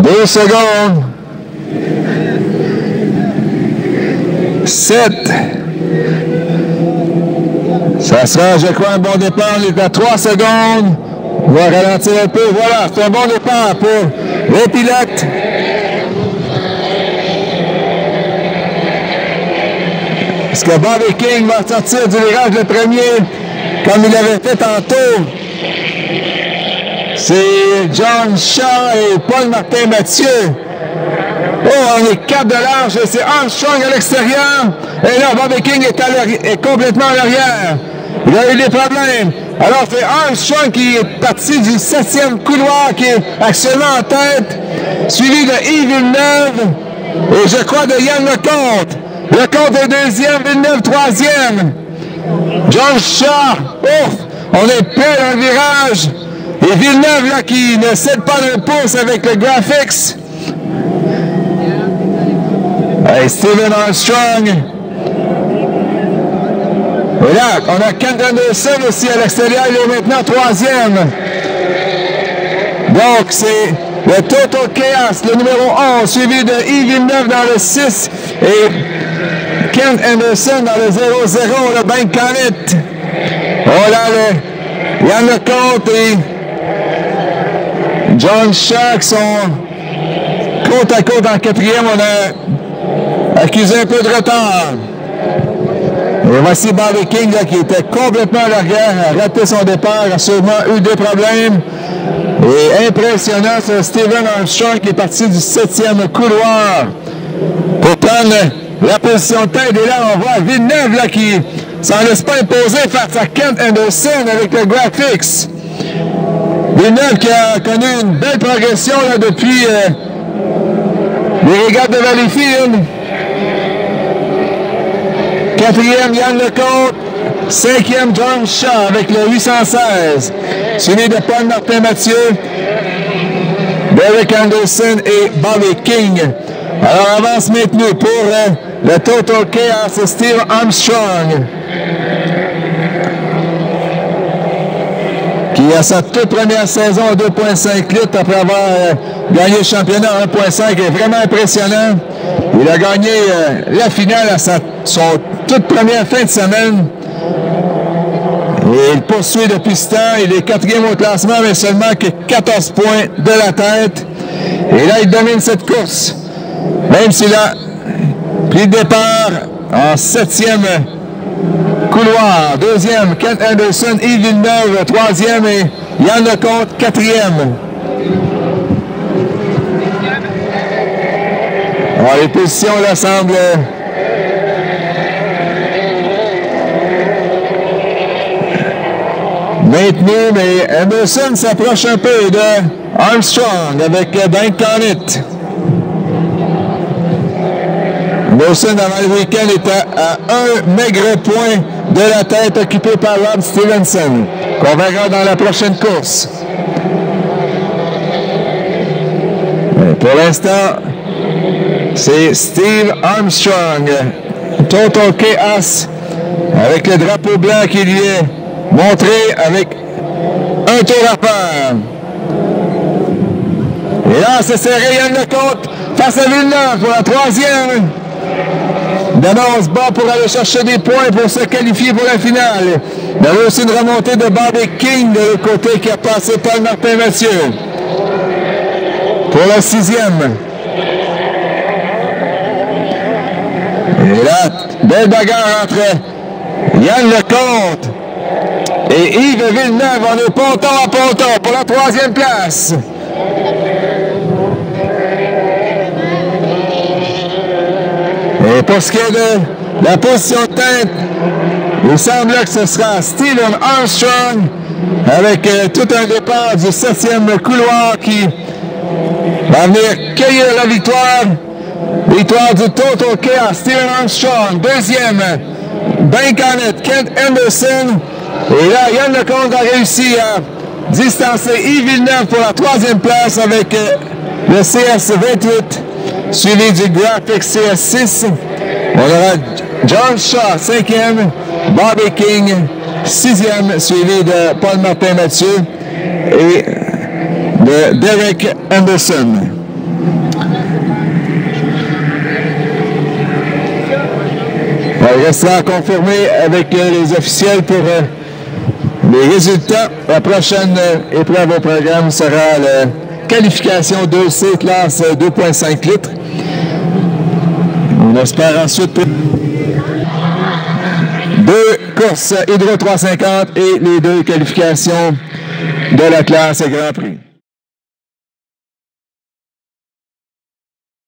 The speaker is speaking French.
2 secondes. 7. Ça sera, je crois, un bon départ. Il est à 3 secondes. On va ralentir un peu. Voilà, c'est un bon départ pour les pilotes. Est-ce que Bobby King va sortir du virage le premier, comme il avait fait tantôt? C'est John Shaw et Paul-Martin Mathieu. Oh, on est 4 de large, c'est Armstrong à l'extérieur. Et là, Bobby King est complètement à l'arrière. Il a eu des problèmes. Alors, c'est Armstrong qui est parti du 7e couloir, qui est actuellement en tête, suivi de Yves Villeneuve et je crois de Yann Lecomte. Lecomte est 2e, Villeneuve 3e. John Shaw, ouf, on est près dans le virage. Et Villeneuve, là, qui ne cède pas d'un pouce avec le graphics. Hey, Steven Armstrong. Et là, on a Kent Anderson aussi à l'extérieur. Il est maintenant 3e. Donc, c'est le Total Chaos, le numéro 11, suivi de Yves Villeneuve dans le 6 et Kent Anderson dans le 0-0, le Ben Connett. Oh là, Yann Lecomte et John Shaw sont côte à côte en 4e. On a accusé un peu de retard. Et voici Bobby King là, qui était complètement à l'arrière, a raté son départ, a sûrement eu des problèmes. Et impressionnant, c'est Steven Armstrong qui est parti du 7e couloir pour prendre la position de tête. Et là, on voit Villeneuve là, qui s'en laisse pas imposer face à Kent Anderson avec le graphics. Villeneuve qui a connu une belle progression là, depuis les régates de Valleyfield. 4e, Yann Lecomte. 5e, John Shaw avec le 816. Suivi de Paul-Martin Mathieu, Derek Anderson et Bobby King. Alors, avance maintenue pour le Total Chaos, Steve Armstrong, qui a sa toute première saison à 2,5 litres après avoir gagné le championnat à 1,5 est vraiment impressionnant. Il a gagné la finale à son toute première fin de semaine. Et il poursuit depuis ce temps. Il est 4e au classement, mais seulement que 14 points de la tête. Et là, il domine cette course. Même s'il a pris le départ en 7e couloir. 2e, Kent Anderson, Yves Villeneuve, 3e et Yann Lecomte, 4e. Alors, les positions là semblent maintenu, mais Anderson s'approche un peu de Armstrong avec Ben Connett. Anderson, avant le week-end, était à un maigre point de la tête occupé par Rob Stevenson, qu'on verra dans la prochaine course. Et pour l'instant, c'est Steve Armstrong, Total Chaos, avec le drapeau blanc qui lui est montré avec un tour à faire. Et là, c'est serré, Yann Lecomte face à Villeneuve pour la 3e. D'abord, on se bat pour aller chercher des points pour se qualifier pour la finale. Il y avait aussi une remontée de Bobby King de l'autre côté qui a passé Paul-Martin Mathieu pour la 6e. Et là, belle bagarre entre Yann Lecomte et Yves Villeneuve. On est ponton à ponton pour la 3e place. Et pour ce qui est de la position de tête, il semble que ce sera Steven Armstrong avec tout un départ du 7e couloir qui va venir cueillir la victoire. Victoire du Total Chaos, Steven Armstrong. 2e, Ben Connett, Kent Anderson. Et là, Yann Lecomte a réussi à distancer Yves Villeneuve pour la 3e place avec le CS28, suivi du Graphics CS6. On aura John Shaw, 5e, Bobby King, 6e, suivi de Paul-Martin Mathieu et de Derek Anderson. Il restera à confirmer avec les officiels pour les résultats. La prochaine épreuve au programme sera la qualification 2C classe 2,5 litres. On espère ensuite deux courses Hydro 350 et les deux qualifications de la classe Grand Prix.